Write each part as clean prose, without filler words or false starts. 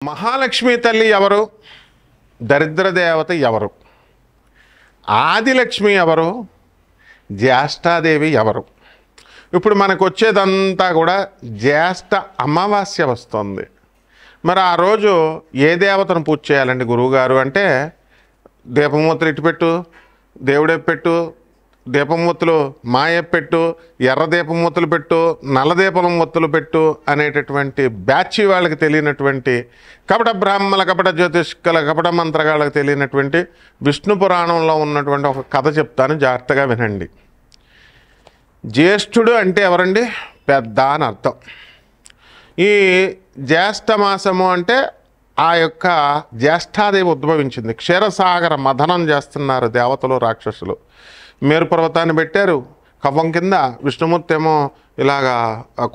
మహాలక్ష్మి తల్లి ఎవరు? దరిద్ర దేవత ఎవరు? ఆదిలక్ష్మి ఎవరు? జ్యేష్ఠాదేవి ఎవరు? ఇప్పుడు మనకు వచ్చేదంతా కూడా జ్యేష్ఠ అమావాస్య వస్తుంది. మరి ఆ రోజు ఏ దేవతను పూజ చేయాలండి గురువుగారు అంటే, దీపమూర్తులు ఇటు పెట్టు, దేవుడే పెట్టు, దీపమూర్తులు మాయ పెట్టు, ఎర్ర దీపమూర్తులు పెట్టు, నల్ల దీపమూర్తులు పెట్టు అనేటటువంటి బ్యాచి వాళ్ళకి తెలియనటువంటి కపట బ్రాహ్మణ కపట జ్యోతిష్కల కపట మంత్రగాళ్ళకి తెలియనటువంటి విష్ణు పురాణంలో ఉన్నటువంటి ఒక కథ చెప్తాను, జాగ్రత్తగా వినండి. జ్యేష్ఠుడు అంటే ఎవరండి? పెద్ద అని అర్థం. ఈ జ్యేష్ఠ మాసము అంటే ఆ యొక్క జ్యేష్ఠాదేవి ఉద్భవించింది. క్షీరసాగర మథనం చేస్తున్నారు దేవతలు రాక్షసులు. మేరు పర్వతాన్ని పెట్టారు కవ్వం కింద. విష్ణుమూర్తి ఏమో ఇలాగా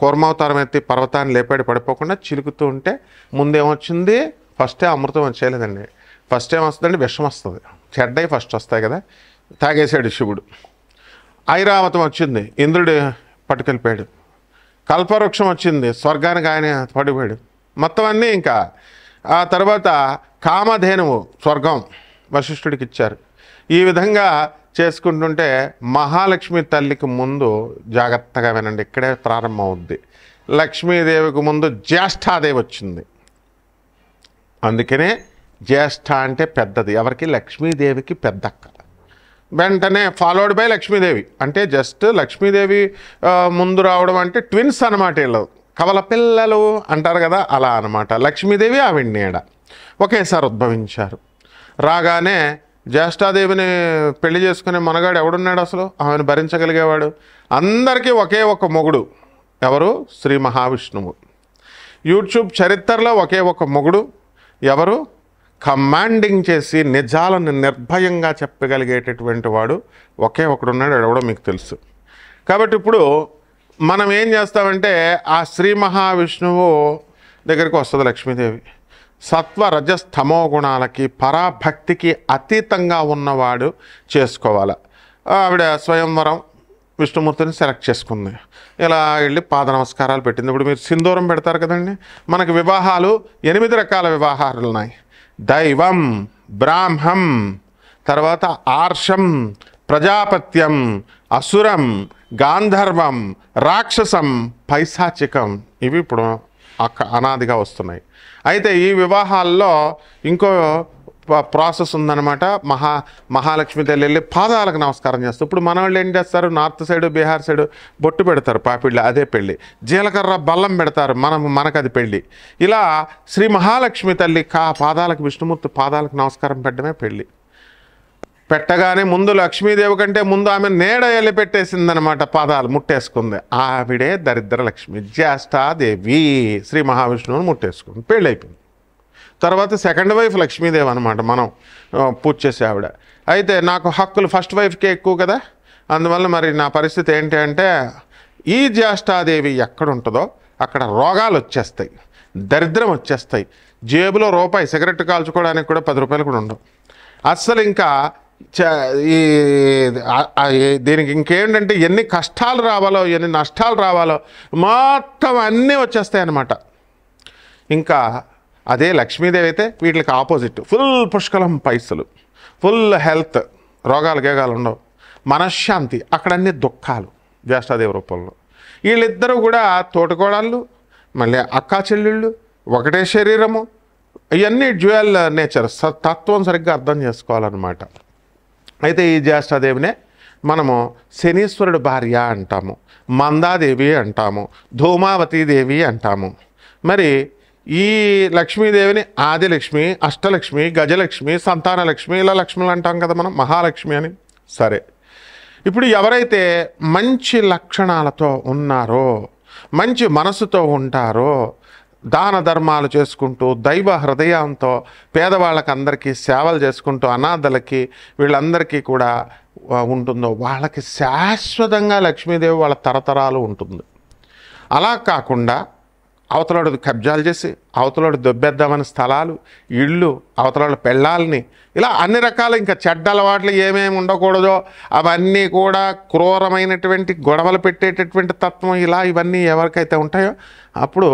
కూర్మావతారం ఎత్తి పర్వతాన్ని లేపాడు, పడిపోకుండా చిలుకుతూ ఉంటే ముందేమొచ్చింది? ఫస్టే అమృతం వచ్చేయలేదండి. ఫస్ట్ ఏమొస్తుందండి? విషం వస్తుంది. చెడ్డయి ఫస్ట్ వస్తాయి కదా. తాగేశాడు శివుడు. ఐరావతం వచ్చింది, ఇంద్రుడు పట్టుకెళ్ళిపోయాడు. కల్పవృక్షం వచ్చింది, స్వర్గానికి ఆయన పడిపోయాడు. మొత్తం అన్నీ ఇంకా. ఆ తర్వాత కామధేనువు స్వర్గం వశిష్ఠుడికి ఇచ్చారు. ఈ విధంగా చేసుకుంటుంటే మహాలక్ష్మి తల్లికి ముందు జాగ్రత్తగా వినండి, ఇక్కడే ప్రారంభం అవుద్ది. లక్ష్మీదేవికి ముందు జ్యేష్ఠాదేవి వచ్చింది. అందుకనే జ్యేష్ఠ అంటే పెద్దది. ఎవరికి? లక్ష్మీదేవికి పెద్దక్క. వెంటనే ఫాలోడ్ బై లక్ష్మీదేవి. అంటే జస్ట్ లక్ష్మీదేవి ముందు రావడం అంటే ట్విన్స్ అనమాట. వీళ్ళు కవల పిల్లలు అంటారు కదా, అలా అనమాట. లక్ష్మీదేవి ఆవిడ నీడ ఒకేసారి ఉద్భవించారు. రాగానే జ్యేష్ఠాదేవిని పెళ్లి చేసుకునే మనగాడు ఎవడున్నాడు అసలు? ఆమెను భరించగలిగేవాడు. అందరికీ ఒకే ఒక మొగుడు. ఎవరు? శ్రీ మహావిష్ణువు. యూట్యూబ్ చరిత్రలో ఒకే ఒక మొగుడు. ఎవరు? కమాండింగ్ చేసి నిజాలను నిర్భయంగా చెప్పగలిగేటటువంటి వాడు ఒకే ఒకడున్నాడు. ఎవడో మీకు తెలుసు. కాబట్టి ఇప్పుడు మనం ఏం చేస్తామంటే, ఆ శ్రీ మహావిష్ణువు దగ్గరికి వస్తుంది లక్ష్మీదేవి. సత్వ రజస్తమో గుణాలకి పరాభక్తికి అతీతంగా ఉన్నవాడు చేసుకోవాలి. ఆవిడ స్వయంవరం విష్ణుమూర్తిని సెలెక్ట్ చేసుకుంది. ఇలా వెళ్ళి పాద నమస్కారాలు పెట్టింది. ఇప్పుడు మీరు సింధూరం పెడతారు కదండి. మనకు వివాహాలు 8 రకాల వివాహాలు ఉన్నాయి. దైవం, బ్రాహ్మం, తర్వాత ఆర్షం, ప్రజాపత్యం, అసురం, గాంధర్వం, రాక్షసం, పైశాచికం. ఇవి ఇప్పుడు అనాదిగా వస్తున్నాయి. అయితే ఈ వివాహాల్లో ఇంకో ప్రాసెస్ ఉందన్నమాట. మహాలక్ష్మి తల్లి వెళ్ళి పాదాలకు నమస్కారం చేస్తారు. ఇప్పుడు మన వాళ్ళు ఏం చేస్తారు? నార్త్ సైడు, బీహార్ సైడు బొట్టు పెడతారు, పాపిళ్ళు, అదే పెళ్ళి. జీలకర్ర బల్లం పెడతారు, మనకు అది పెళ్ళి. ఇలా శ్రీ మహాలక్ష్మి తల్లి పాదాలకు, విష్ణుమూర్తి పాదాలకు నమస్కారం పెట్టడమే పెళ్ళి. పెట్టగానే ముందు లక్ష్మీదేవి కంటే ముందు ఆమె నీడ వెళ్ళి పెట్టేసిందనమాట, పాదాలు ముట్టేసుకుంది. ఆవిడే దరిద్ర లక్ష్మి, జ్యేష్ఠాదేవి శ్రీ మహావిష్ణువుని ముట్టేసుకుంది, పెళ్ళి అయిపోయింది. తర్వాత సెకండ్ వైఫ్ లక్ష్మీదేవి అనమాట, మనం పూజ చేసే ఆవిడ. అయితే నాకు హక్కులు ఫస్ట్ వైఫ్కే ఎక్కువ కదా, అందువల్ల మరి నా పరిస్థితి ఏంటి అంటే, ఈ జ్యేష్ఠాదేవి ఎక్కడ ఉంటుందో అక్కడ రోగాలు వచ్చేస్తాయి, దరిద్రం వచ్చేస్తాయి. జేబులో రూపాయి సిగరెట్ కాల్చుకోవడానికి కూడా 10 రూపాయలు కూడా ఉండవు అస్సలు. ఇంకా దీనికి ఇంకేంటంటే ఎన్ని కష్టాలు రావాలో, ఎన్ని నష్టాలు రావాలో మొత్తం అన్నీ వచ్చేస్తాయి అన్నమాట. ఇంకా అదే లక్ష్మీదేవి అయితే వీటికి ఆపోజిట్. ఫుల్ పుష్కలం పైసలు, ఫుల్ హెల్త్, రోగాలు గేగాలు ఉండవు, మనశ్శాంతి. అక్కడ అన్ని దుఃఖాలు జ్యేష్ఠాదేవి రూపంలో. వీళ్ళిద్దరూ కూడా తోటికోడళ్ళు, మళ్ళీ అక్కా చెల్లెళ్ళు, ఒకటే శరీరము. ఇవన్నీ డ్యూయల్ నేచర్, తత్వం సరిగ్గా అర్థం చేసుకోవాలన్నమాట. అయితే ఈ జ్యేష్ఠాదేవినే మనము శనీశ్వరుడు భార్య అంటాము, మందాదేవి అంటాము, ధూమావతీదేవి అంటాము. మరి ఈ లక్ష్మీదేవిని ఆదిలక్ష్మి, అష్టలక్ష్మి, గజలక్ష్మి, సంతానలక్ష్మి, ఇలా లక్ష్ములు అంటాం కదా మనం, మహాలక్ష్మి అని. సరే, ఇప్పుడు ఎవరైతే మంచి లక్షణాలతో ఉన్నారో, మంచి మనసుతో ఉంటారో, దాన ధర్మాలు చేసుకుంటూ దైవ హృదయంతో పేదవాళ్ళకి అందరికీ సేవలు చేసుకుంటూ అనాథలకి వీళ్ళందరికీ కూడా ఉంటుందో వాళ్ళకి శాశ్వతంగా లక్ష్మీదేవి వాళ్ళ తరతరాలు ఉంటుంది. అలా కాకుండా అవతలాడు కబ్జాలు చేసి, అవతలాడు దొబ్బేద్దామని స్థలాలు, ఇళ్ళు, అవతలాడు పెళ్ళాలని, ఇలా అన్ని రకాల ఇంకా చెడ్డ అలవాట్లు ఏమేమి ఉండకూడదో అవన్నీ కూడా క్రూరమైనటువంటి గొడవలు పెట్టేటటువంటి తత్వం ఇలా ఇవన్నీ ఎవరికైతే ఉంటాయో అప్పుడు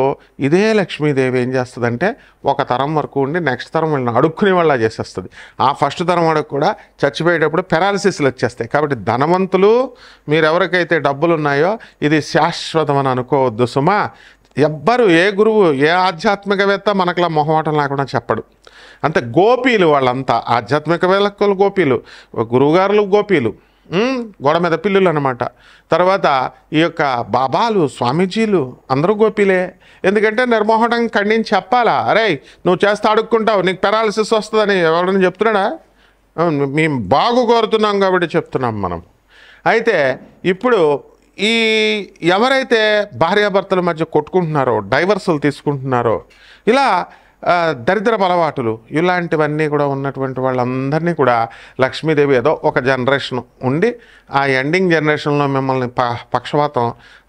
ఇదే లక్ష్మీదేవి ఏం చేస్తుందంటే ఒక తరం వరకు ఉండి నెక్స్ట్ తరం వాళ్ళని అడుక్కునే వాళ్ళ చేసేస్తుంది. ఆ ఫస్ట్ తరం వాడికి కూడా చచ్చిపోయేటప్పుడు పెరాలసిస్లు వచ్చేస్తాయి. కాబట్టి ధనవంతులు మీరు ఎవరికైతే డబ్బులు ఉన్నాయో ఇది శాశ్వతం అని అనుకోవద్దు సుమా. ఎవ్వరు ఏ గురువు ఏ ఆధ్యాత్మికవేత్త మనకులా మొహమాటం లేకుండా చెప్పడు. అంతే గోపీలు వాళ్ళంతా ఆధ్యాత్మికవేత్తలు గోపీలు, గురువుగారులు గోపీలు, గోడ మీద పిల్లులు అనమాట. తర్వాత ఈ యొక్క బాబాలు స్వామీజీలు అందరూ గోపీలే. ఎందుకంటే నిర్మోహటం ఖండించి చెప్పాలా, అరే నువ్వు చేస్తే అడుక్కుంటావు నీకు పెరాలసిస్ వస్తుందని ఎవరైనా చెప్తున్నాడా? మేము బాగు కోరుతున్నాం కాబట్టి చెప్తున్నాం మనం. అయితే ఇప్పుడు ఈ ఎవరైతే భార్యాభర్తల మధ్య కొట్టుకుంటున్నారో, డైవర్సులు తీసుకుంటున్నారో, ఇలా దరిద్రపు అలవాటులు ఇలాంటివన్నీ కూడా ఉన్నటువంటి వాళ్ళందరినీ కూడా లక్ష్మీదేవి ఏదో ఒక జనరేషన్ ఉండి ఆ ఎండింగ్ జనరేషన్లో మిమ్మల్ని పక్షవాతం,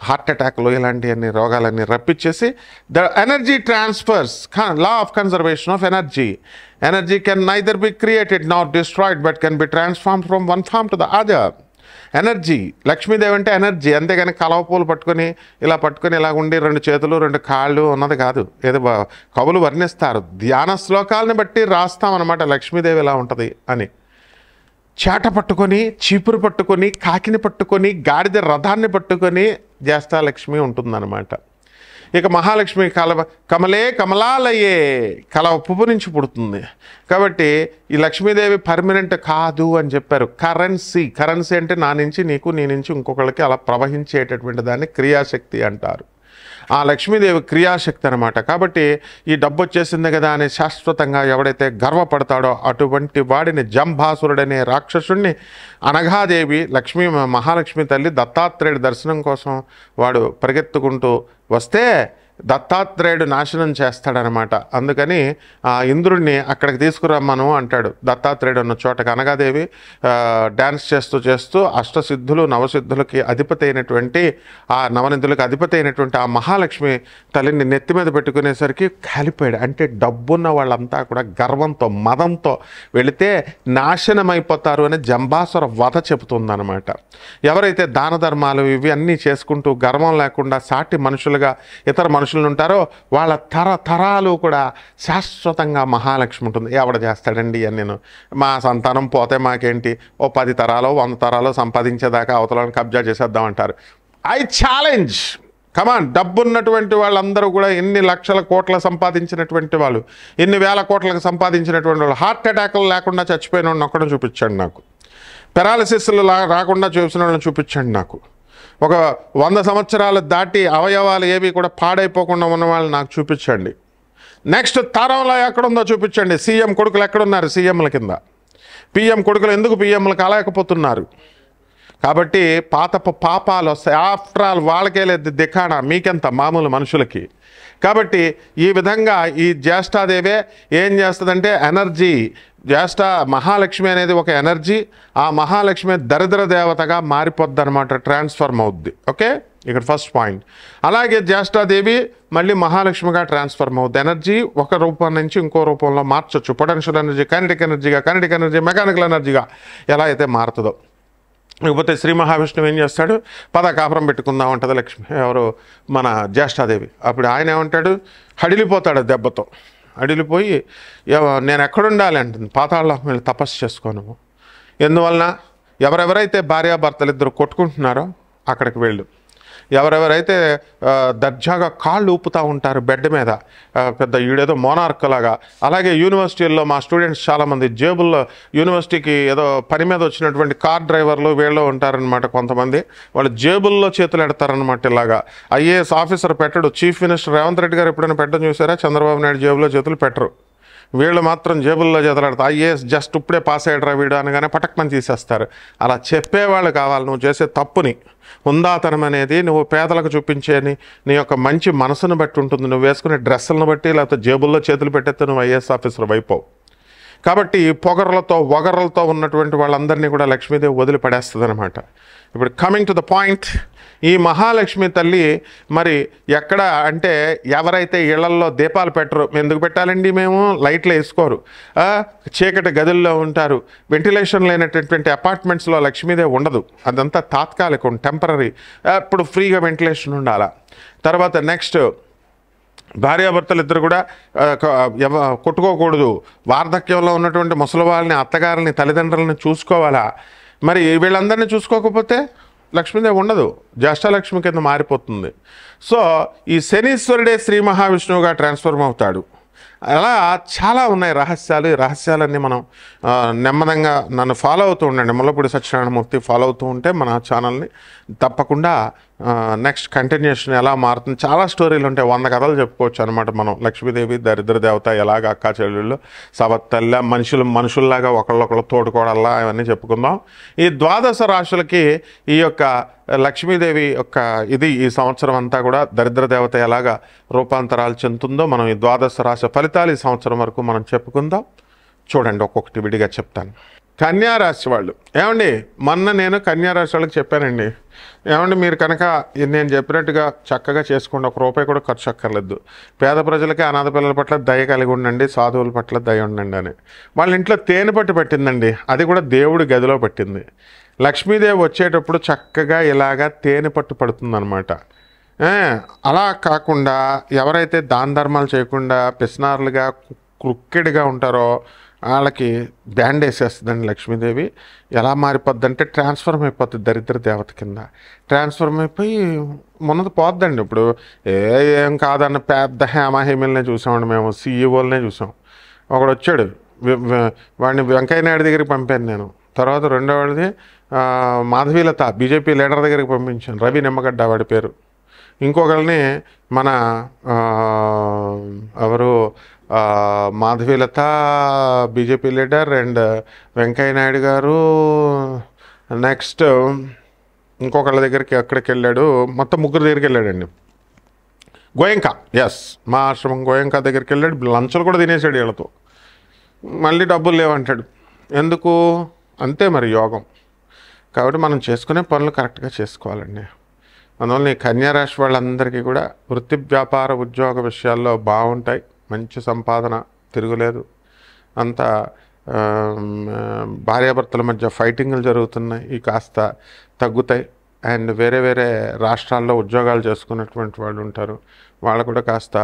హార్ట్ అటాక్లు ఇలాంటివన్నీ రోగాలన్నీ రప్పించేసి the energy transfers, law of conservation of energy. Energy can neither be created not destroyed but can be transform from one form to the other. Energy, లక్ష్మీదేవి అంటే ఎనర్జీ, అంతేగాని కలవ పూలు పట్టుకొని ఇలా ఉండి 2 చేతులు 2 కాళ్ళు ఉన్నది కాదు. ఏదో కవులు వర్ణిస్తారు, ధ్యాన శ్లోకాలని బట్టి రాస్తామన్నమాట లక్ష్మీదేవి ఎలా ఉంటుంది అని. చేట పట్టుకొని, చీపురు పట్టుకొని, కాకిని పట్టుకొని, గాడిద రథాన్ని పట్టుకొని జ్యేష్ఠాలక్ష్మి ఉంటుందన్నమాట. ఇక మహాలక్ష్మి కమలే కమలాలయే, కలవ పువ్వు నుంచి పుడుతుంది. కాబట్టి ఈ లక్ష్మీదేవి పర్మనెంట్ కాదు అని చెప్పారు. కరెన్సీ అంటే నా నుంచి నీకు, నీ నుంచి ఇంకొకళ్ళకి అలా ప్రవహించేటటువంటి దాన్ని క్రియాశక్తి అంటారు. ఆ లక్ష్మీదేవి క్రియాశక్తి అనమాట. కాబట్టి ఈ డబ్బు వచ్చేసింది కదా అని శాశ్వతంగా ఎవడైతే గర్వపడతాడో అటువంటి వాడిని జంభాసురుడనే రాక్షసుడిని అనఘాదేవి మహాలక్ష్మి తల్లి దత్తాత్రేయుడి దర్శనం కోసం వాడు పరిగెత్తుకుంటూ వస్తే దత్తాత్రేయుడు నాశనం చేస్తాడనమాట. అందుకని ఆ ఇంద్రుడిని అక్కడికి తీసుకురమ్మను అంటాడు. దత్తాత్రేయుడు ఉన్న చోటకి అనగాదేవి డ్యాన్స్ చేస్తూ అష్టసిద్ధులు నవసిద్ధులకి అధిపతి అయినటువంటి ఆ నవనిధులకు అధిపతి అయినటువంటి ఆ మహాలక్ష్మి తల్లిని నెత్తి మీద పెట్టుకునేసరికి కాలిపోయాడు. అంటే డబ్బున్న వాళ్ళంతా కూడా గర్వంతో మదంతో వెళితే నాశనమైపోతారు అని జంబాసుర వధ చెబుతుందన్నమాట. ఎవరైతే దాన ధర్మాలు ఇవి అన్నీ చేసుకుంటూ గర్వం లేకుండా సాటి మనుషులుగా ఇతర మనుషులు ఉంటారో వాళ్ళ తరాలు కూడా శాశ్వతంగా మహాలక్ష్మి ఉంటుంది. ఎవడ చేస్తాడండి అని నేను మా సంతానం పోతే మాకేంటి, ఓ 10 తరాలో 100 తరాలో సంపాదించేదాకా అవతలను కబ్జా చేసేద్దామంటారు. ఐ ఛాలెంజ్, కమాన్. డబ్బున్నటువంటి వాళ్ళందరూ కూడా ఎన్ని లక్షల కోట్ల సంపాదించినటువంటి వాళ్ళు, ఎన్ని వేల కోట్లకు సంపాదించినటువంటి వాళ్ళు హార్ట్ అటాక్లు లేకుండా చచ్చిపోయిన వాళ్ళని ఒక్కడం చూపించండి నాకు. పెరాలసిస్లు రాకుండా చూసిన వాళ్ళని చూపించండి నాకు. ఒక 100 సంవత్సరాలు దాటి అవయవాలు ఏవి కూడా పాడైపోకుండా ఉన్న వాళ్ళని నాకు చూపించండి. నెక్స్ట్ తరంలో ఎక్కడుందో చూపించండి. సీఎం కొడుకులు ఎక్కడున్నారు? సీఎంల కింద. పిఎం కొడుకులు ఎందుకు పిఎంలు కాలేకపోతున్నారు? కాబట్టి పాపాలు వస్తాయి. ఆఫ్టర్ ఆల్ వాళ్ళకే లేదు దిఖానా, మీకెంత మామూలు మనుషులకి. కాబట్టి ఈ విధంగా ఈ జ్యేష్ఠాదేవే ఏం చేస్తుందంటే ఎనర్జీ, జ్యేష్ఠ మహాలక్ష్మి అనేది ఒక ఎనర్జీ. ఆ మహాలక్ష్మి దరిద్ర దేవతగా మారిపోద్ది అనమాట, ట్రాన్స్ఫర్మ్ అవుద్ది. ఓకే, ఇక్కడ ఫస్ట్ పాయింట్. అలాగే జ్యేష్ఠాదేవి మళ్ళీ మహాలక్ష్మిగా ట్రాన్స్ఫర్మ్ అవుద్ది. ఎనర్జీ ఒక రూపం నుంచి ఇంకో రూపంలో మార్చొచ్చు. Potential energy kinetic energy mechanical ఎనర్జీగా ఎలా అయితే మారుతుందో. లేకపోతే శ్రీ మహావిష్ణువు ఏం చేస్తాడు, కాపురం పెట్టుకుందాం ఉంటుంది లక్ష్మి, ఎవరు మన జ్యేష్ఠాదేవి. అప్పుడు ఆయన ఏమంటాడు, హడిలిపోతాడు దెబ్బతో. అడిలిపోయి నేను ఎక్కడుండాలి అంటుంది, పాతాళలోకి వెళ్ళి తపస్సు చేసుకోను. ఎందువలన ఎవరెవరైతే భార్యాభర్తలు ఇద్దరు కొట్టుకుంటున్నారో అక్కడికి వెళ్ళు. ఎవరెవరైతే దర్జాగా కాళ్ళు ఊపుతూ ఉంటారు బెడ్ మీద, పెద్ద ఈడేదో మోనార్క్ లాగా. అలాగే యూనివర్సిటీల్లో మా స్టూడెంట్స్ చాలామంది జేబుల్లో యూనివర్సిటీకి ఏదో పని మీద వచ్చినటువంటి కార్ డ్రైవర్లు వీళ్ళు ఉంటారనమాట. కొంతమంది వాళ్ళు జేబుల్లో చేతులు ఎడతారనమాట. ఇలాగా ఐఏఎస్ ఆఫీసర్ పెట్టడు. చీఫ్ మినిస్టర్ రేవంత్ రెడ్డి గారు ఎప్పుడైనా పెట్టడం చూసారా? చంద్రబాబు నాయుడు జేబులో చేతులు పెట్టరు. వీళ్ళు మాత్రం జేబుల్లో చేతలాడతారు. ఐఏఎస్ జస్ట్ ఇప్పుడే పాస్ అయ్యాడరా వీడు అనగానే పటక్మని తీసేస్తారు. అలా చెప్పేవాళ్ళు కావాలి. నువ్వు చేసే తప్పుని, హుందాతనం అనేది నువ్వు పేదలకు చూపించేని నీ యొక్క మంచి మనసును బట్టి ఉంటుంది. నువ్వు వేసుకునే డ్రెస్సులను బట్టి, లేకపోతే జేబుల్లో చేతులు పెట్టేస్తే నువ్వు ఐఏఎస్ ఆఫీసర్ అయిపోవు. కాబట్టి పొగర్లతో వగర్లతో ఉన్నటువంటి వాళ్ళందరినీ కూడా లక్ష్మీదేవి వదిలిపడేస్తుంది అనమాట. ఇప్పుడు కమింగ్ టు ద పాయింట్, ఈ మహాలక్ష్మి తల్లి మరి ఎక్కడ అంటే ఎవరైతే ఇళ్లల్లో దీపాలు పెట్టరు, ఎందుకు పెట్టాలండి, మేము లైట్లు వేసుకోరు, చీకటి గదుల్లో ఉంటారు, వెంటిలేషన్ లేనటువంటి అపార్ట్మెంట్స్లో లక్ష్మీదేవి ఉండదు, అదంతా తాత్కాలికం, టెంపరీ, అప్పుడు ఫ్రీగా వెంటిలేషన్ ఉండాలి. తర్వాత నెక్స్ట్, భార్యాభర్తలు ఇద్దరు కూడా కొట్టుకోకూడదు, వార్ధక్యంలో ఉన్నటువంటి ముసలి వాళ్ళని, అత్తగారిని, తల్లిదండ్రులని చూసుకోవాలా. మరి వీళ్ళందరినీ చూసుకోకపోతే లక్ష్మీదేవి ఉండదు, జ్యేష్ఠలక్ష్మి కింద మారిపోతుంది. సో ఈ శనీశ్వరుడే శ్రీ మహావిష్ణువుగా ట్రాన్స్ఫర్మ్ అవుతాడు. అలా చాలా ఉన్నాయి రహస్యాలు. ఈ రహస్యాలన్నీ మనం నెమ్మదంగా నన్ను ఫాలో అవుతూ ఉండండి, ముల్లపూడి సత్యనారాయణమూర్తి ఫాలో అవుతూ ఉంటే మన ఛానల్ని తప్పకుండా నెక్స్ట్ కంటిన్యూషన్ ఎలా మారుతుంది, చాలా స్టోరీలు ఉంటాయి, 100 కథలు చెప్పుకోవచ్చు అనమాట మనం. లక్ష్మీదేవి దరిద్ర దేవత, ఎలాగ అక్కా చెల్లెళ్ళు, సవత్తల్ల, మనుషుల్లాగా ఒకళ్ళొకళ్ళు తోడుకోవడల్లా, ఇవన్నీ చెప్పుకుందాం. ఈ 12 రాశులకి ఈ యొక్క లక్ష్మీదేవి యొక్క ఈ సంవత్సరం అంతా కూడా దరిద్ర దేవత ఎలాగా రూపాంతరాలు చెందుతుందో మనం ఈ 12 రాశి ఫలితాలు ఈ సంవత్సరం వరకు మనం చెప్పుకుందాం. చూడండి, ఒక్కొక్కటి విడిగా చెప్తాను. కన్యారాశి వాళ్ళు, ఏమండి మొన్న నేను కన్యారాశి వాళ్ళకి చెప్పానండి, ఏమండి మీరు కనుక నేను చెప్పినట్టుగా చక్కగా చేసుకోండి, ₹1 కూడా ఖర్చు అక్కర్లేదు, పేద ప్రజలకి, అనాథ పిల్లల పట్ల దయ కలిగి ఉండండి, సాధువుల పట్ల దయ ఉండండి అని. వాళ్ళ ఇంట్లో తేనె పట్టు పెట్టిందండి, అది కూడా దేవుడి గదిలో పెట్టింది. లక్ష్మీదేవి వచ్చేటప్పుడు చక్కగా ఇలాగా తేనె పట్టు పడుతుందన్నమాట. అలా కాకుండా ఎవరైతే దాన ధర్మాలు చేయకుండా పిసినారులుగా క్రుక్కెడ్గా ఉంటారో వాళ్ళకి బ్యాండ్ వేసేస్తుందండి లక్ష్మీదేవి. ఎలా మారిపోద్దంటే ట్రాన్స్ఫర్మ్ అయిపోతుంది, దరిద్ర దేవత కింద ట్రాన్స్ఫర్మ్ అయిపోయి మొన్నది పోద్దండి. ఇప్పుడు ఏం కాదన్న పెద్ద హేమాహేమిల్నే చూసామండి మేము, సీఈఓలనే చూసాం. ఒకడు వచ్చాడు, వాడిని వెంకయ్య నాయుడు దగ్గరికి పంపాను నేను. తర్వాత రెండోవాడిది మాధవీలత, బీజేపీ లీడర్ దగ్గరికి పంపించాను, రవి నిమ్మగడ్డ వాడి పేరు. ఇంకొకరిని మన ఎవరు Madhavi Latha, BJP leader, and Venkaiah Naidu గారు. నెక్స్ట్ ఇంకొకళ్ళ దగ్గరికి ఎక్కడికి వెళ్ళాడు, మొత్తం 3 దగ్గరికి వెళ్ళాడండి. గోయంకా, మా ఆశ్రమం గోయంకా దగ్గరికి వెళ్ళాడు, లంచ్లు కూడా తినేసాడు వీళ్ళతో. మళ్ళీ డబ్బులు లేవంటాడు. ఎందుకు? అంతే మరి యోగం. కాబట్టి మనం చేసుకునే పనులు కరెక్ట్గా చేసుకోవాలండి. అందువల్ల ఈ కన్యారాశి వాళ్ళందరికీ కూడా వృత్తి, వ్యాపార, ఉద్యోగ విషయాల్లో బాగుంటాయి, మంచి సంపాదన, తిరుగులేదు. అంతా భార్యాభర్తల మధ్య ఫైటింగ్లు జరుగుతున్నాయి, ఈ కాస్త తగ్గుతాయి. అండ్ వేరే వేరే రాష్ట్రాల్లో ఉద్యోగాలు చేసుకున్నటువంటి వాళ్ళు ఉంటారు, వాళ్ళు కూడా కాస్త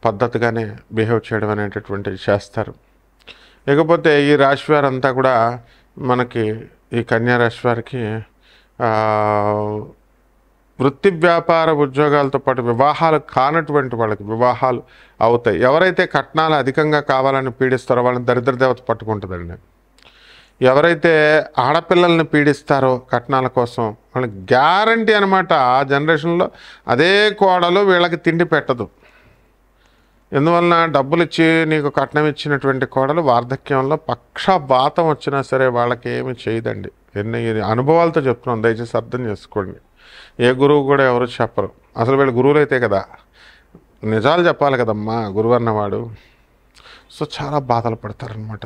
పద్ధతిగానే బిహేవ్ చేయడం అనేటటువంటిది చేస్తారు. ఇకపోతే ఈ రాశి వారంతా కూడా మనకి, ఈ కన్యారాశి వారికి వృత్తి, వ్యాపార, ఉద్యోగాలతో పాటు వివాహాలు కానటువంటి వాళ్ళకి వివాహాలు అవుతాయి. ఎవరైతే కట్నాలు అధికంగా కావాలని పీడిస్తారో వాళ్ళని దరిద్ర దేవత పట్టుకుంటుందండి. ఎవరైతే ఆడపిల్లల్ని పీడిస్తారో కట్నాల కోసం వాళ్ళకి గ్యారంటీ అనమాట, ఆ జనరేషన్లో అదే కోడలు వీళ్ళకి తిండి పెట్టదు. ఎందువలన డబ్బులు ఇచ్చి నీకు కట్నం ఇచ్చినటువంటి కోడలు వార్ధక్యంలో పక్షపాతం వచ్చినా సరే వాళ్ళకి ఏమి చేయదండి. ఎన్ని అనుభవాలతో చెప్తున్నాం, దయచేసి అర్థం చేసుకోండి. ఏ గురువు కూడా ఎవరు చెప్పరు. అసలు వీళ్ళు గురువులు అయితే కదా నిజాలు చెప్పాలి కదమ్మా గురువు అన్నవాడు. సో చాలా బాధలు పడతారనమాట.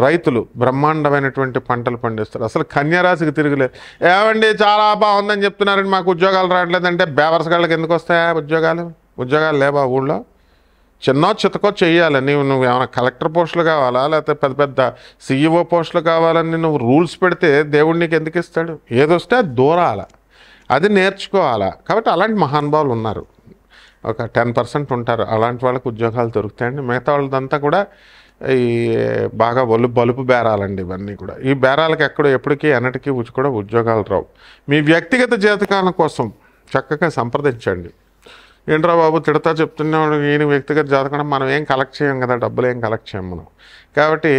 రైతులు బ్రహ్మాండమైనటువంటి పంటలు పండిస్తారు. అసలు కన్యారాశికి తిరుగులేదు. ఏమండి చాలా బాగుందని చెప్తున్నారండి, మాకు ఉద్యోగాలు రావట్లేదంటే బేవర్సగాళ్ళకి ఎందుకు వస్తాయా ఉద్యోగాలు? ఉద్యోగాలు లేవా ఊళ్ళో? చిన్నో చితకో చెయ్యాలి. నువ్వు ఏమైనా కలెక్టర్ పోస్టులు కావాలా, లేకపోతే పెద్ద పెద్ద సీఈఓ పోస్టులు కావాలని నువ్వు రూల్స్ పెడితే దేవుడు నీకు ఎందుకు ఇస్తాడు? ఏదొస్తే అది దూరాల, అది నేర్చుకోవాలా. కాబట్టి అలాంటి మహానుభావులు ఉన్నారు, ఒక 10% ఉంటారు. అలాంటి వాళ్ళకి ఉద్యోగాలు దొరుకుతాయండి. మిగతా వాళ్ళదంతా కూడా ఈ బాగా బలుపు బేరాలండి. ఇవన్నీ కూడా ఈ బేరాలకు ఎప్పటికీ ఎన్నటికీ కూడా ఉద్యోగాలు రావు. మీ వ్యక్తిగత జాతకాల కోసం చక్కగా సంప్రదించండి. ఏంట్రా బాబు తిడతా చెప్తున్నాడు, ఈయన వ్యక్తిగత జాతకం మనం ఏం కలెక్ట్ చేయం కదా, డబ్బులు ఏం కలెక్ట్ చేయం మనం. కాబట్టి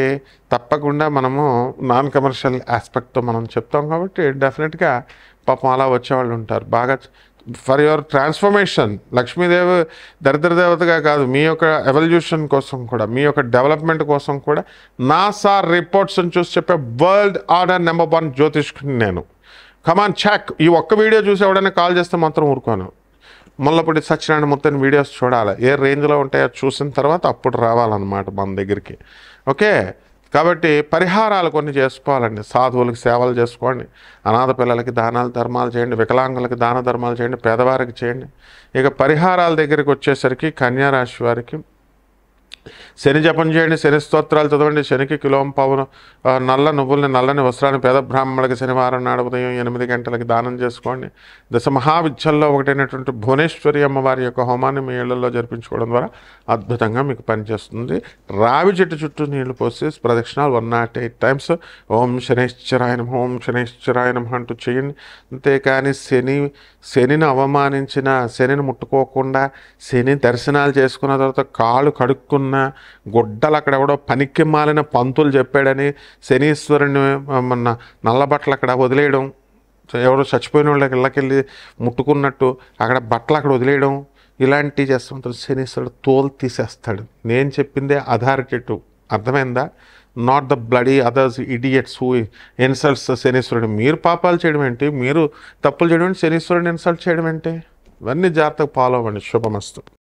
తప్పకుండా మనము నాన్ కమర్షియల్ ఆస్పెక్ట్తో మనం చెప్తాం. కాబట్టి డెఫినెట్గా పాపం అలా వచ్చేవాళ్ళు ఉంటారు. బాగా ఫర్ యువర్ ట్రాన్స్ఫర్మేషన్, లక్ష్మీదేవి దరిద్ర దేవతగా కాదు, మీ యొక్క ఎవల్యూషన్ కోసం కూడా, మీ యొక్క డెవలప్మెంట్ కోసం కూడా నాసా రిపోర్ట్స్ని చూసి చెప్పే వరల్డ్ ఆర్డర్ నెంబర్ 1 జ్యోతిష్కుని నేను. కమాన్ చెక్. ఈ ఒక్క వీడియో చూసి ఎవడైనా కాల్ చేస్తే మాత్రం ఊరుకోను. ముళ్ళపూడి సత్యనారాయణ మూర్తిని వీడియోస్ చూడాలి, ఏ రేంజ్లో ఉంటాయో చూసిన తర్వాత అప్పుడు రావాలన్నమాట మన దగ్గరికి. ఓకే, కాబట్టి పరిహారాలు కొన్ని చేసుకోవాలండి. సాధువులకి సేవలు చేసుకోండి, అనాథ పిల్లలకి దానాలు ధర్మాలు చేయండి, వికలాంగులకి దాన ధర్మాలు చేయండి, పేదవారికి చేయండి. ఇక పరిహారాల దగ్గరికి వచ్చేసరికి కన్యా రాశి వారికి శని జపం చేయండి, శని స్తోత్రాలు చదవండి, శనికి కిలోం పావును నల్ల నువ్వుల్ని నల్లని వస్త్రాన్ని పేద బ్రాహ్మణులకి శనివారం నాడు ఉదయం 8 గంటలకి దానం చేసుకోండి. దశ మహావిద్యల్లో ఒకటైనటువంటి భువనేశ్వరి అమ్మవారి యొక్క హోమాన్ని మీ ఇళ్లలో జరిపించుకోవడం ద్వారా అద్భుతంగా మీకు పనిచేస్తుంది. రావి చెట్టు చుట్టూ నీళ్లు పోసి ప్రదక్షిణాలు 108 టైమ్స్ ఓం శనైశ్చరాయ నమః, ఓం శనైశ్చరాయ నమః అంటూ చేయండి. అంతేకాని శనిని అవమానించిన, శనిని ముట్టుకోకుండా, శని దర్శనాలు చేసుకున్న తర్వాత కాళ్ళు కడుక్కున్న గుడ్డలు అక్కడ ఎవడో పనికి మాలిన పంతులు చెప్పాడని శనీశ్వరుని నల్ల బట్టలు అక్కడ వదిలేయడం, ఎవడో చచ్చిపోయిన వాళ్ళకి ఇళ్ళకెళ్ళి ముట్టుకున్నట్టు అక్కడ బట్టలు అక్కడ వదిలేయడం, ఇలాంటివి చేస్తుంటారు. శనీశ్వరుడు తోలు తీసేస్తాడు. నేను చెప్పిందే అథారిటేటివ్, అర్థమైందా? Not the bloody others idiots who insults శనీశ్వరుడు. మీరు పాపాలు చేయడం ఏంటి, మీరు తప్పులు చేయడం ఏంటి, శనీశ్వరుడిని ఇన్సల్ట్ చేయడం ఏంటి? ఇవన్నీ జాగ్రత్తగా ఫాలో అవ్వండి. శుభమస్తు.